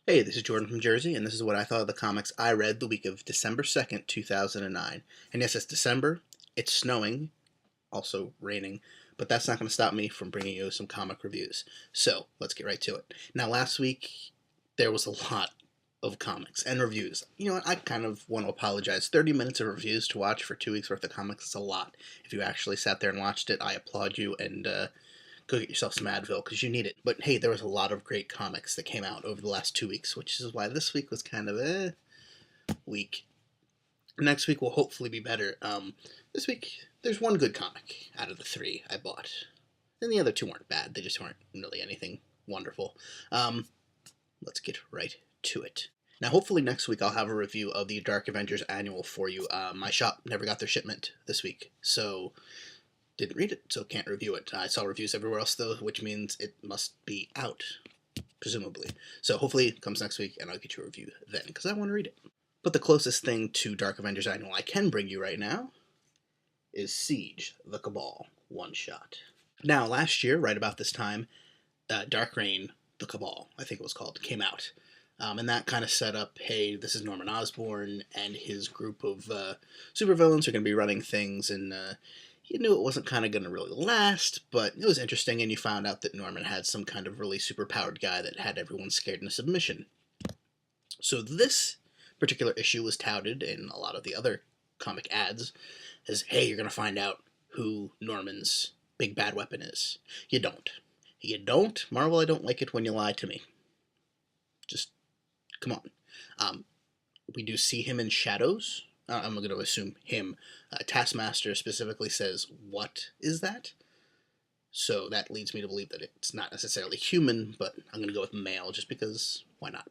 Hey, this is Jordan from Jersey, and this is what I thought of the comics I read the week of December 2nd, 2009. And yes, it's December, it's snowing, also raining, but that's not going to stop me from bringing you some comic reviews. So, let's get right to it. Now, last week, there was a lot of comics and reviews. You know what, I kind of want to apologize. 30 minutes of reviews to watch for 2 weeks worth of comics is a lot. If you actually sat there and watched it, I applaud you, and go get yourself some Advil because you need it. But hey, there was a lot of great comics that came out over the last 2 weeks, which is why this week was kind of a week. Next week will hopefully be better. This week there's one good comic out of the three I bought, and the other two weren't bad. They just weren't really anything wonderful. Let's get right to it. Now, hopefully next week I'll have a review of the Dark Avengers annual for you. My shop never got their shipment this week, so didn't read it, so can't review it. I saw reviews everywhere else, though, which means it must be out, presumably. So hopefully it comes next week, and I'll get you a review then, because I want to read it. But the closest thing to Dark Avengers Annual I can bring you right now is Siege, the Cabal one-shot. Now, last year, right about this time, Dark Reign, the Cabal, I think it was called, came out. And that kind of set up, hey, this is Norman Osborn and his group of supervillains are going to be running things, and you knew it wasn't kind of going to really last, but it was interesting, and you found out that Norman had some kind of really superpowered guy that had everyone scared into submission. So this particular issue was touted in a lot of the other comic ads as, hey, you're going to find out who Norman's big bad weapon is. You don't. You don't? Marvel, I don't like it when you lie to me. Just, come on. We do see him in shadows. I'm going to assume him. Taskmaster specifically says, what is that? So that leads me to believe that it's not necessarily human, but I'm going to go with male just because why not?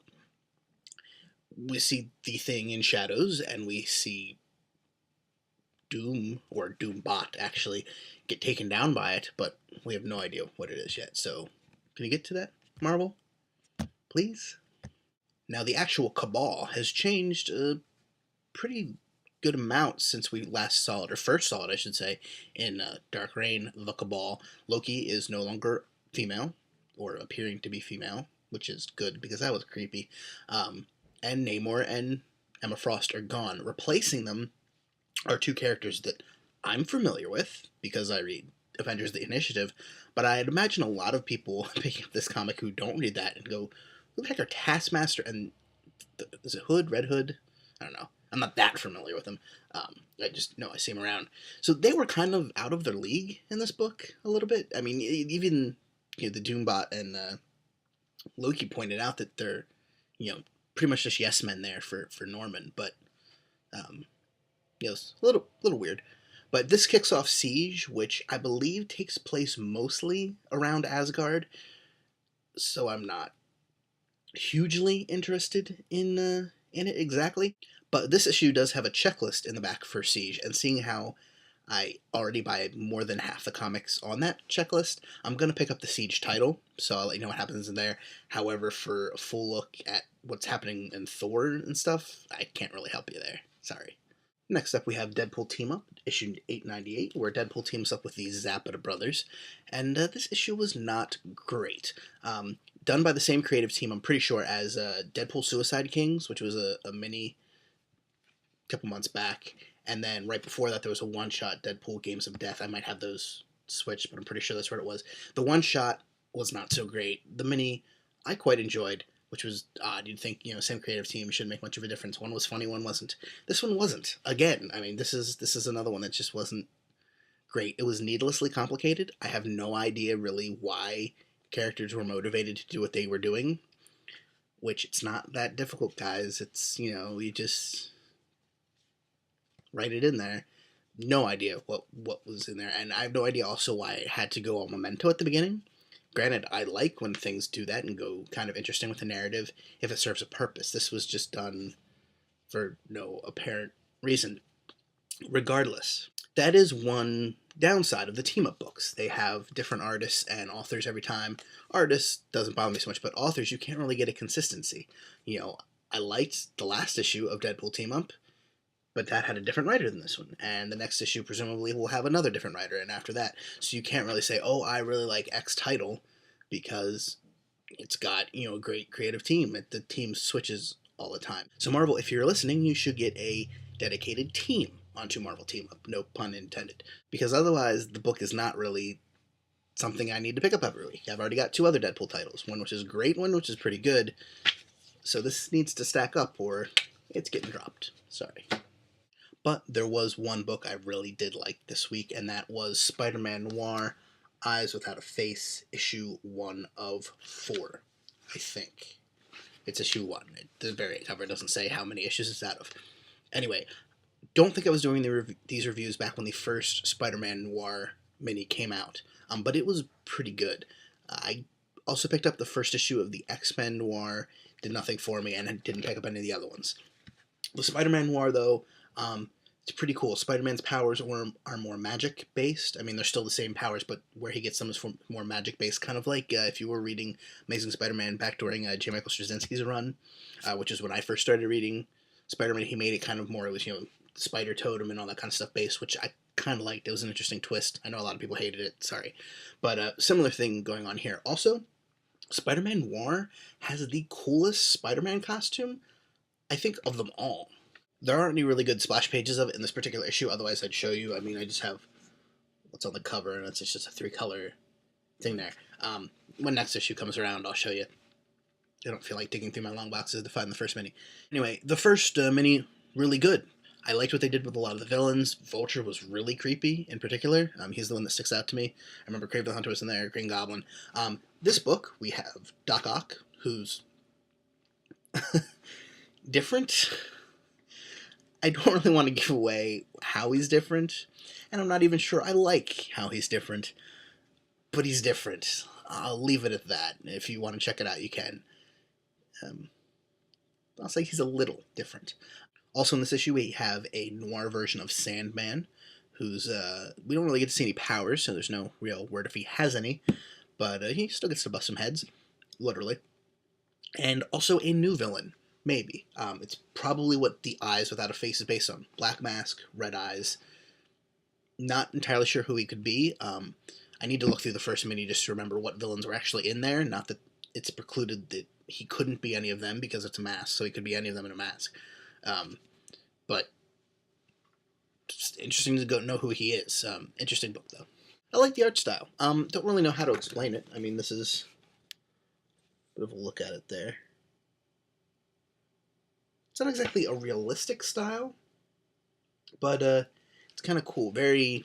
We see the Thing in shadows, and we see Doom, or Doombot, actually get taken down by it, but we have no idea what it is yet. So, can you get to that, Marvel? Please? Now, the actual Cabal has changed a pretty good amount since we last saw it, or first saw it, I should say, in Dark Reign, the Cabal. Loki is no longer female, or appearing to be female, which is good because that was creepy. And Namor and Emma Frost are gone. Replacing them are two characters that I'm familiar with because I read Avengers: The Initiative, but I'd imagine a lot of people picking up this comic who don't read that and go, who the heck are Taskmaster and is it Hood, Red Hood? I don't know. I'm not that familiar with them. I just know I see them around. So they were kind of out of their league in this book a little bit. I mean, even the Doombot and Loki pointed out that they're pretty much just yes men there for Norman, but it's a little weird. But this kicks off Siege, which I believe takes place mostly around Asgard. So I'm not hugely interested in it exactly. But this issue does have a checklist in the back for Siege, and seeing how I already buy more than half the comics on that checklist, I'm going to pick up the Siege title, so I'll let you know what happens in there. However, for a full look at what's happening in Thor and stuff, I can't really help you there. Sorry. Next up, we have Deadpool Team Up, issue 898, where Deadpool teams up with the Zapata brothers, and this issue was not great. Done by the same creative team, I'm pretty sure, as Deadpool Suicide Kings, which was a mini couple months back, and then right before that there was a one-shot Deadpool Games of Death. I might have those switched, but I'm pretty sure that's what it was. The one-shot was not so great. The mini I quite enjoyed, which was odd. You'd think, same creative team shouldn't make much of a difference. One was funny, one wasn't. This one wasn't. Again, I mean, this is another one that just wasn't great. It was needlessly complicated. I have no idea really why characters were motivated to do what they were doing, which it's not that difficult, guys. It's, you just write it in there. No idea what was in there, and I have no idea also why it had to go all Memento at the beginning. Granted, I like when things do that and go kind of interesting with the narrative if it serves a purpose. This was just done for no apparent reason. Regardless, that is one downside of the team-up books. They have different artists and authors every time. Artists doesn't bother me so much, but authors, you can't really get a consistency. I liked the last issue of Deadpool Team-Up, but that had a different writer than this one, and the next issue presumably will have another different writer, and after that. So you can't really say, oh, I really like X title, because It's got, you know, a great creative team. The team switches all the time. So Marvel, if you're listening, you should get a dedicated team onto Marvel Team Up. No pun intended. Because otherwise, the book is not really something I need to pick up every week. I've already got 2 other Deadpool titles. One which is great, one which is pretty good. So this needs to stack up or it's getting dropped. Sorry. But there was one book I really did like this week, and that was Spider-Man Noir, Eyes Without a Face, issue 1 of 4, I think. It's issue 1. The variant cover doesn't say how many issues it's out of. Anyway, don't think I was doing these reviews back when the first Spider-Man Noir mini came out, but it was pretty good. I also picked up the first issue of the X-Men Noir, did nothing for me, and I didn't pick up any of the other ones. The Spider-Man Noir, though, it's pretty cool. Spider-Man's powers are more magic-based. I mean, they're still the same powers, but where he gets them is more magic-based. Kind of like if you were reading Amazing Spider-Man back during J. Michael Straczynski's run, which is when I first started reading Spider-Man. He made it kind of more, it was, you know, Spider Totem and all that kind of stuff based, which I kind of liked. It was an interesting twist. I know a lot of people hated it, sorry. But similar thing going on here. Also, Spider-Man Noir has the coolest Spider-Man costume, I think, of them all. There aren't any really good splash pages of it in this particular issue, otherwise I'd show you. I mean, I just have what's on the cover, and it's just a 3-color thing there. When next issue comes around, I'll show you. I don't feel like digging through my long boxes to find the first mini. Anyway, the first mini, really good. I liked what they did with a lot of the villains. Vulture was really creepy, in particular. He's the one that sticks out to me. I remember Kraven the Hunter was in there, Green Goblin. This book, we have Doc Ock, who's different. I don't really want to give away how he's different, and I'm not even sure I like how he's different, but he's different. I'll leave it at that. If you want to check it out, you can. I'll say he's a little different. Also in this issue, we have a noir version of Sandman, who's, we don't really get to see any powers, so there's no real word if he has any, but he still gets to bust some heads, literally. And also a new villain, maybe. It's probably what the Eyes Without a Face is based on. Black mask, red eyes. Not entirely sure who he could be. I need to look through the first mini just to remember what villains were actually in there. Not that it's precluded that he couldn't be any of them because it's a mask, so he could be any of them in a mask. But just interesting to go know who he is. Interesting book, though. I like the art style. Don't really know how to explain it. I mean, this is a bit of a look at it there. It's not exactly a realistic style, but it's kind of cool. Very...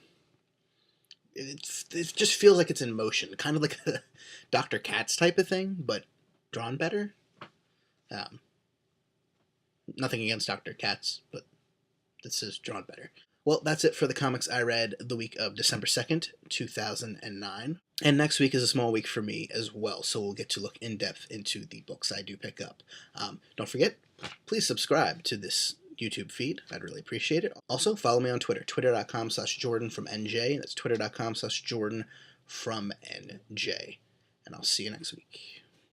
It just feels like it's in motion. Kind of like a Dr. Katz type of thing, but drawn better. Nothing against Dr. Katz, but this is drawn better. Well, that's it for the comics I read the week of December 2nd, 2009. And next week is a small week for me as well, so we'll get to look in depth into the books I do pick up. Don't forget, please subscribe to this YouTube feed. I'd really appreciate it. Also, follow me on Twitter, twitter.com/JordanFromNJ. That's twitter.com/JordanFromNJ. And I'll see you next week.